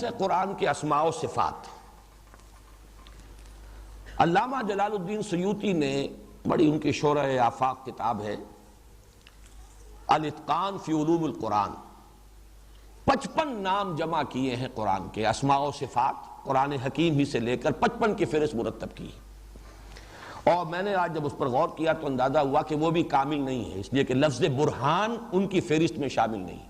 ہے قرآن کے اسماء و صفات۔ علامہ جلال الدین سیوطی نے بڑی ان کی شرح آفاق کتاب ہے الاتقان فی علوم القرآن، 55 نام جمع کیے ہیں قرآن کے اسماء و صفات، قرآن حکیم ہی سے لے کر 55 کی فہرست مرتب کی۔ اور میں نے آج جب اس پر غور کیا تو اندازہ ہوا کہ وہ بھی کامل نہیں ہے، اس لیے کہ لفظ برہان ان کی فہرست میں شامل نہیں۔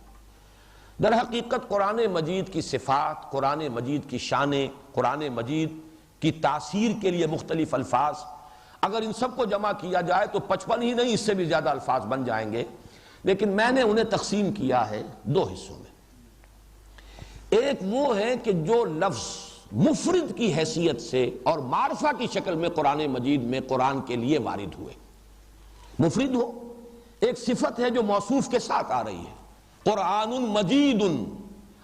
در حقیقت قرآن مجید کی صفات، قرآن مجید کی شانیں، قرآن مجید کی تاثیر کے لیے مختلف الفاظ، اگر ان سب کو جمع کیا جائے تو 55 ہی نہیں، اس سے بھی زیادہ الفاظ بن جائیں گے، لیکن میں نے انہیں تقسیم کیا ہے 2 حصوں میں۔ ایک وہ ہے کہ جو لفظ مفرد کی حیثیت سے اور معرفہ کی شکل میں قرآن مجید میں قرآن کے لیے وارد ہوئے، مفرد ہو، ایک صفت ہے جو موصوف کے ساتھ آ رہی ہے، قرآن مجید۔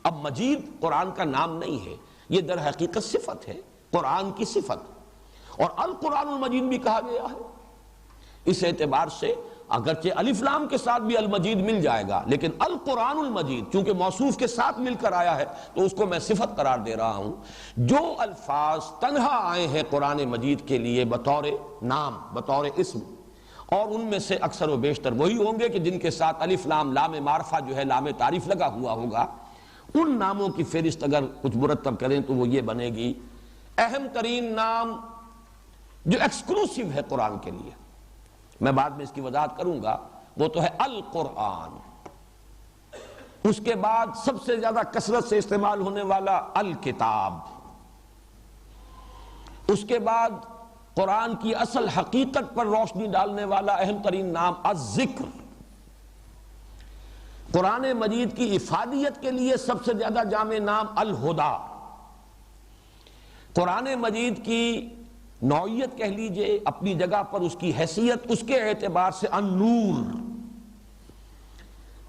اب مجید قرآن کا نام نہیں ہے، یہ در حقیقت صفت ہے، قرآن کی صفت، اور القرآن المجید بھی کہا گیا ہے۔ اس اعتبار سے اگرچہ الف لام کے ساتھ بھی المجید مل جائے گا، لیکن القرآن المجید چونکہ موصوف کے ساتھ مل کر آیا ہے تو اس کو میں صفت قرار دے رہا ہوں۔ جو الفاظ تنہا آئے ہیں قرآن مجید کے لیے بطور نام، بطور اسم، اور ان میں سے اکثر و بیشتر وہی ہوں گے کہ جن کے ساتھ الف لام لام معرفہ جو ہے لام تعریف لگا ہوا ہوگا، ان ناموں کی فہرست اگر کچھ مرتب کریں تو وہ یہ بنے گی۔ اہم ترین نام جو ایکسکلوسیو ہے قرآن کے لیے، میں بعد میں اس کی وضاحت کروں گا، وہ تو ہے القرآن۔ اس کے بعد سب سے زیادہ کثرت سے استعمال ہونے والا الکتاب، اس کے بعد قرآن کی اصل حقیقت پر روشنی ڈالنے والا اہم ترین نام الذکر۔ قرآن مجید کی افادیت کے لیے سب سے زیادہ جامع نام الہدیٰ۔ قرآن مجید کی نوعیت کہہ لیجئے، اپنی جگہ پر اس کی حیثیت، اس کے اعتبار سے النور۔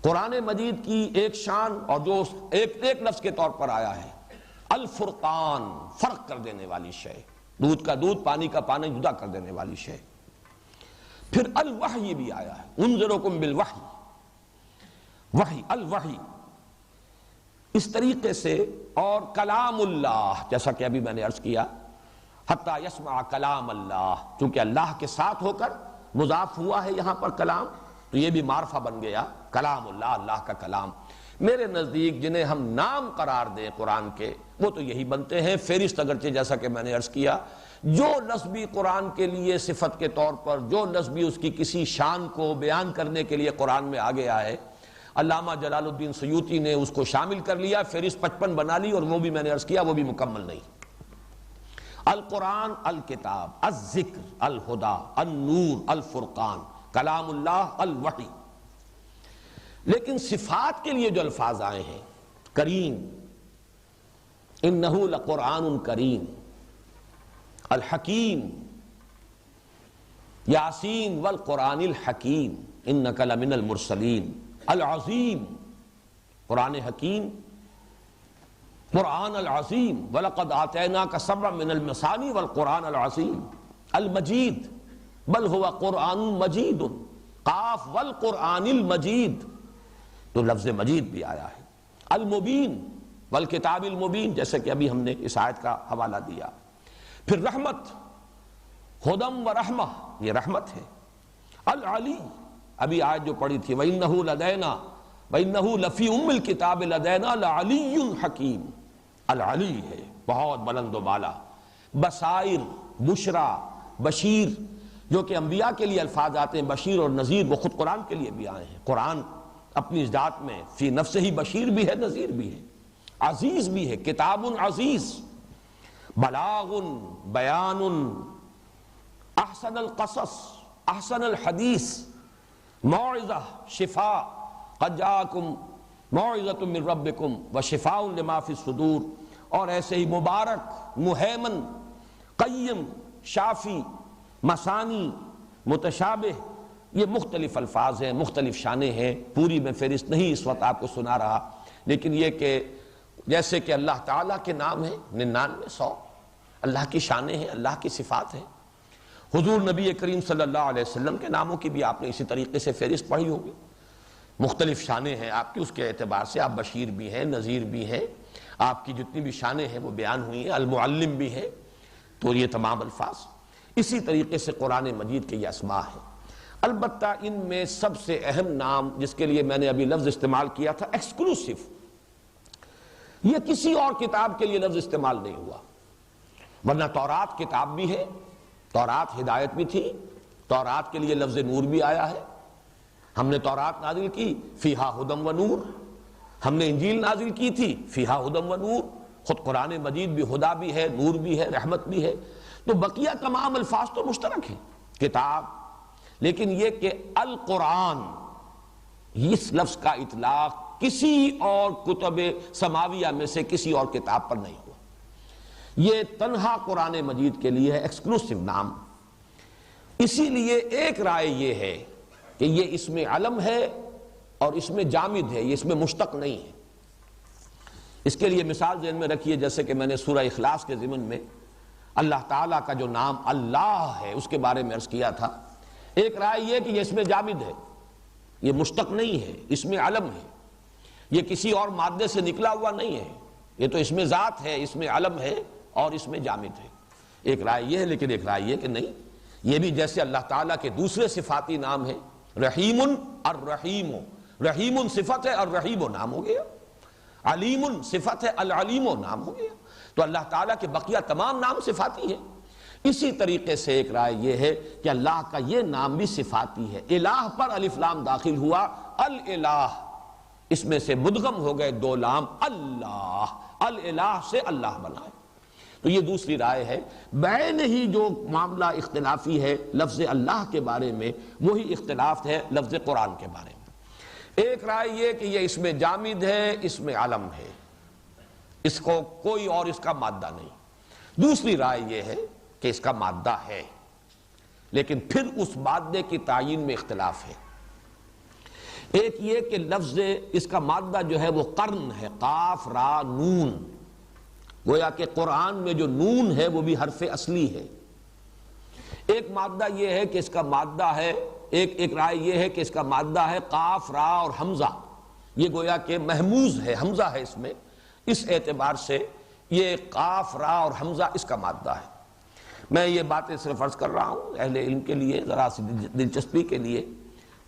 قرآن مجید کی ایک شان اور جو ایک لفظ کے طور پر آیا ہے الفرقان، فرق کر دینے والی شے، دودھ کا دودھ، پانی کا پانی جدا کر دینے والی شے۔ پھر الوحی بھی آیا ہے، انذرکم بالوحی، وحی، الوحی، اس طریقے سے۔ اور کلام اللہ، جیسا کہ ابھی میں نے عرض کیا، حتیٰ یسمع کلام اللہ، چونکہ اللہ کے ساتھ ہو کر مضاف ہوا ہے یہاں پر کلام، تو یہ بھی معرفہ بن گیا، کلام اللہ، اللہ کا کلام۔ میرے نزدیک جنہیں ہم نام قرار دیں قرآن کے، وہ تو یہی بنتے ہیں۔ فہرست اگرچہ جیسا کہ میں نے عرض کیا، جو لفظ بھی قرآن کے لیے صفت کے طور پر، جو لفظ بھی اس کی کسی شان کو بیان کرنے کے لیے قرآن میں آ گیا ہے، علامہ جلال الدین سیوطی نے اس کو شامل کر لیا، فہرست 55 بنا لی، اور وہ بھی میں نے عرض کیا وہ بھی مکمل نہیں۔ القرآن، الکتاب، الذکر، الہدیٰ، النور، الفرقان، کلام اللہ، الوحی۔ لیکن صفات کے لیے جو الفاظ آئے ہیں، کریم، انہ لقرآن کریم، الحکیم، یاسین والقرآن الحکیم انک لمن المرسلین، العظیم، قرآن حکیم، قرآن العظیم، وَلَقَدْ آتَيْنَاكَ سَبْعًا مِنَ الْمَثَانِي وَالْقُرْآنَ الْعَظِيمِ، الْمَجِيدُ، بل هو قرآن مجید، قاف والقرآن المجید، تو لفظ مجید بھی آیا ہے۔ المبین، والکتاب المبین، جیسے کہ ابھی ہم نے اس آیت کا حوالہ دیا۔ پھر رحمت، ہدم و رحمہ، یہ رحمت ہے۔ العلی، ابھی آیت جو پڑھی تھی، وَإِنَّهُ لَدَيْنَا وَإِنَّهُ لَفِي أُمِّ الْكِتَابِ لَدَيْنَا لَعَلِيٌّ حَكِيمٌ، العلی ہے، بہت بلند و بالا۔ بصائر، بشرا، بشیر، جو کہ انبیاء کے لیے الفاظ آتے ہیں، بشیر اور نذیر، وہ خود قرآن کے لیے بھی آئے ہیں۔ قرآن اپنی ذات میں فی نفسہ ہی بشیر بھی ہے، نذیر بھی ہے، عزیز بھی ہے، کتاب عزیز، بلاغ، بیان، احسن القصص، احسن الحدیث، موعظہ، شفاء، قد جاءکم موعظۃ من ربکم وشفاء لما فی الصدور، اور ایسے ہی مبارک، مہیمن، قیم، شافی، مثانی، متشابہ، یہ مختلف الفاظ ہیں، مختلف شانیں ہیں۔ پوری میں فہرست نہیں اس وقت آپ کو سنا رہا، لیکن یہ کہ جیسے کہ اللہ تعالیٰ کے نام ہیں 99 100، اللہ کی شانیں ہیں، اللہ کی صفات ہیں۔ حضور نبی کریم صلی اللہ علیہ وسلم کے ناموں کی بھی آپ نے اسی طریقے سے فہرست پڑھی ہوگی، مختلف شانیں ہیں آپ کی، اس کے اعتبار سے آپ بشیر بھی ہیں، نذیر بھی ہیں، آپ کی جتنی بھی شانیں ہیں وہ بیان ہوئی ہیں، المعلم بھی ہے، تو یہ تمام الفاظ اسی طریقے سے قرآن مجید کے یہ اسماء ہیں۔ البتہ ان میں سب سے اہم نام جس کے لیے میں نے ابھی لفظ استعمال کیا تھا ایکسکلوسیو، یہ کسی اور کتاب کے لیے لفظ استعمال نہیں ہوا، ورنہ تورات کتاب بھی ہے، تورات ہدایت بھی تھی، تورات کے لیے لفظ نور بھی آیا ہے، ہم نے تورات نازل کی فیہا ہدی و نور، ہم نے انجیل نازل کی تھی فیہا ہدی و نور، خود قرآن مجید بھی ہدا بھی ہے، نور بھی ہے، رحمت بھی ہے، تو بقیہ تمام الفاظ تو مشترک ہیں کتاب، لیکن یہ کہ القرآن اس لفظ کا اطلاق کسی اور کتب سماویہ میں سے کسی اور کتاب پر نہیں ہوا، یہ تنہا قرآن مجید کے لیے ہے ایکسکلوسیو نام۔ اسی لیے ایک رائے یہ ہے کہ یہ اسم علم ہے اور اسم جامد ہے، یہ اسم مشتق نہیں ہے۔ اس کے لیے مثال ذہن میں رکھیے، جیسے کہ میں نے سورہ اخلاص کے ضمن میں اللہ تعالیٰ کا جو نام اللہ ہے اس کے بارے میں عرض کیا تھا، ایک رائے یہ کہ یہ اسم جامد ہے، یہ مشتق نہیں ہے، اسم علم ہے، یہ کسی اور مادے سے نکلا ہوا نہیں ہے، یہ تو اسم ذات ہے، اسم علم ہے اور اسم جامد ہے۔ ایک رائے یہ ہے، لیکن ایک رائے یہ کہ نہیں، یہ بھی جیسے اللہ تعالیٰ کے دوسرے صفاتی نام ہیں، رحیم الرحیم، رحیم صفت ہے اور رحیم نام ہو گیا، علیم صفت ہے، العلیم نام ہو گیا، تو اللہ تعالیٰ کے بقیہ تمام نام صفاتی ہیں۔ اسی طریقے سے ایک رائے یہ ہے کہ اللہ کا یہ نام بھی صفاتی ہے، الہ پر الف لام داخل ہوا، الالہ، اس میں سے مدغم ہو گئے دو لام، اللہ، الالہ سے اللہ بنا ہے، تو یہ دوسری رائے ہے۔ بین ہی جو معاملہ اختلافی ہے لفظ اللہ کے بارے میں، وہی اختلاف ہے لفظ قرآن کے بارے میں۔ ایک رائے یہ کہ یہ اسم جامد ہے، اسم علم ہے، اس کو کوئی اور اس کا مادہ نہیں۔ دوسری رائے یہ ہے کہ اس کا مادہ ہے، لیکن پھر اس مادے کی تعیین میں اختلاف ہے۔ ایک یہ کہ لفظ اس کا مادہ جو ہے وہ قرن ہے، قاف را نون، گویا کہ قرآن میں جو نون ہے وہ بھی حرف اصلی ہے۔ ایک مادہ یہ ہے کہ اس کا مادہ ہے، ایک رائے یہ ہے کہ اس کا مادہ ہے قاف را اور حمزہ، یہ گویا کہ محموز ہے، حمزہ ہے اس میں، اس اعتبار سے یہ قاف را اور حمزہ اس کا مادہ ہے۔ میں یہ باتیں صرف عرض کر رہا ہوں اہل علم کے لیے ذرا سی دلچسپی کے لیے۔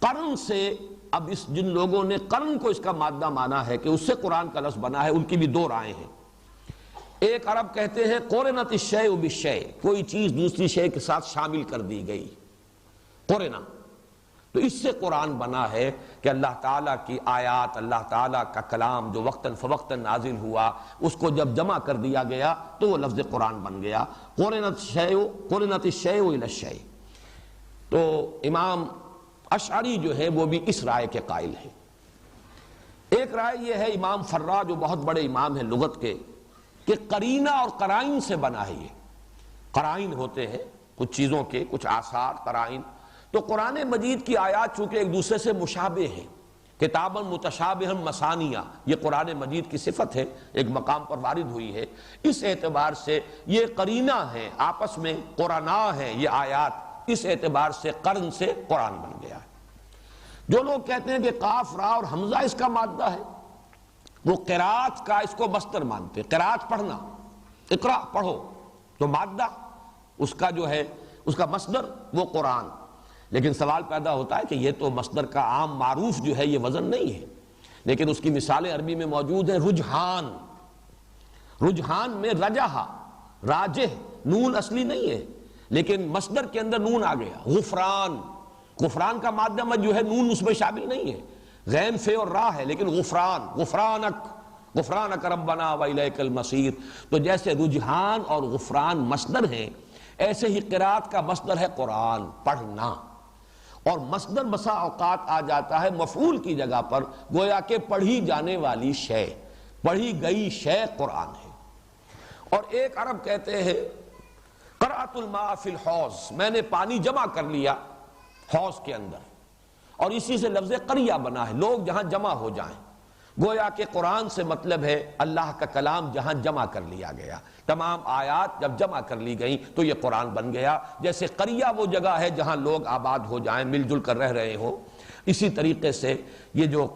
قرن سے اب جن لوگوں نے قرن کو اس کا مادہ مانا ہے کہ اس سے قرآن کا لفظ بنا ہے، ان کی بھی دو رائے ہیں۔ ایک عرب کہتے ہیں قرنت الشیء بالشیء، کوئی چیز دوسری شے کے ساتھ شامل کر دی گئی، قرنہ، تو اس سے قرآن بنا ہے کہ اللہ تعالیٰ کی آیات، اللہ تعالیٰ کا کلام جو وقتاً فوقتاً نازل ہوا، اس کو جب جمع کر دیا گیا تو وہ لفظ قرآن بن گیا۔ قرنت الشیء الی الشیء، تو امام اشعری جو ہے وہ بھی اس رائے کے قائل ہیں۔ ایک رائے یہ ہے امام فرا جو بہت بڑے امام ہیں لغت کے، کہ قرینہ اور قرائن سے بنا ہے۔ یہ قرائن ہوتے ہیں کچھ چیزوں کے، کچھ آثار، قرائن، تو قرآن مجید کی آیات چونکہ ایک دوسرے سے مشابہ ہیں، کتاباً متشابہاً مثانیہ، یہ قرآن مجید کی صفت ہے، ایک مقام پر وارد ہوئی ہے، اس اعتبار سے یہ قرینہ ہے، آپس میں قرآنہ ہیں یہ آیات، اس اعتبار سے قرن سے قرآن بن گیا ہے۔ جو لوگ کہتے ہیں کہ قاف را اور حمزہ اس کا مادہ ہے، وہ قرات کا اس کو مصدر مانتے، قرات پڑھنا، اقرا پڑھو، تو مادہ اس کا جو ہے اس کا مصدر وہ قرآن۔ لیکن سوال پیدا ہوتا ہے کہ یہ تو مصدر کا عام معروف جو ہے یہ وزن نہیں ہے، لیکن اس کی مثالیں عربی میں موجود ہیں۔ رجحان، رجحان میں رجح، راجح، نون اصلی نہیں ہے لیکن مصدر کے اندر نون آ گیا۔ غفران، غفران کا مادہ مت جو ہے نون اس میں شامل نہیں ہے، غین فے اور را ہے، لیکن غفران، غفرانک، غفرانک ربنا وإلیک المصیر، تو جیسے رجحان اور غفران مصدر ہیں، ایسے ہی قرات کا مصدر ہے قرآن، پڑھنا، اور مصدر بسا اوقات آ جاتا ہے مفعول کی جگہ پر، گویا کہ پڑھی جانے والی شے، پڑھی گئی شے قرآن ہے۔ اور ایک عرب کہتے ہیں قرأت الماء فی الحوض، میں نے پانی جمع کر لیا حوض کے اندر، اور اسی سے لفظ قریہ بنا ہے، لوگ جہاں جمع ہو جائیں، گویا کہ قرآن سے مطلب ہے اللہ کا کلام جہاں جمع کر لیا گیا، تمام آیات جب جمع کر لی گئیں تو یہ قرآن بن گیا۔ جیسے قریہ وہ جگہ ہے جہاں لوگ آباد ہو جائیں، مل جل کر رہ رہے ہوں، اسی طریقے سے یہ جو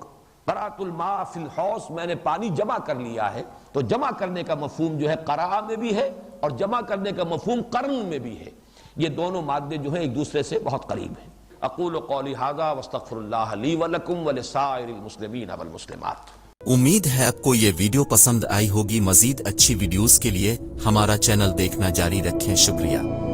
قرأت الماء فی الحوض، میں نے پانی جمع کر لیا ہے، تو جمع کرنے کا مفہوم جو ہے قرأ میں بھی ہے اور جمع کرنے کا مفہوم قرن میں بھی ہے، یہ دونوں مادے جو ہیں ایک دوسرے سے بہت قریب ہیں۔ اقول قولی ھذا واستغفر اللہ لی ولکم ولسائر المسلمین والمسلمات۔ امید ہے آپ کو یہ ویڈیو پسند آئی ہوگی۔ مزید اچھی ویڈیوز کے لیے ہمارا چینل دیکھنا جاری رکھیں۔ شکریہ۔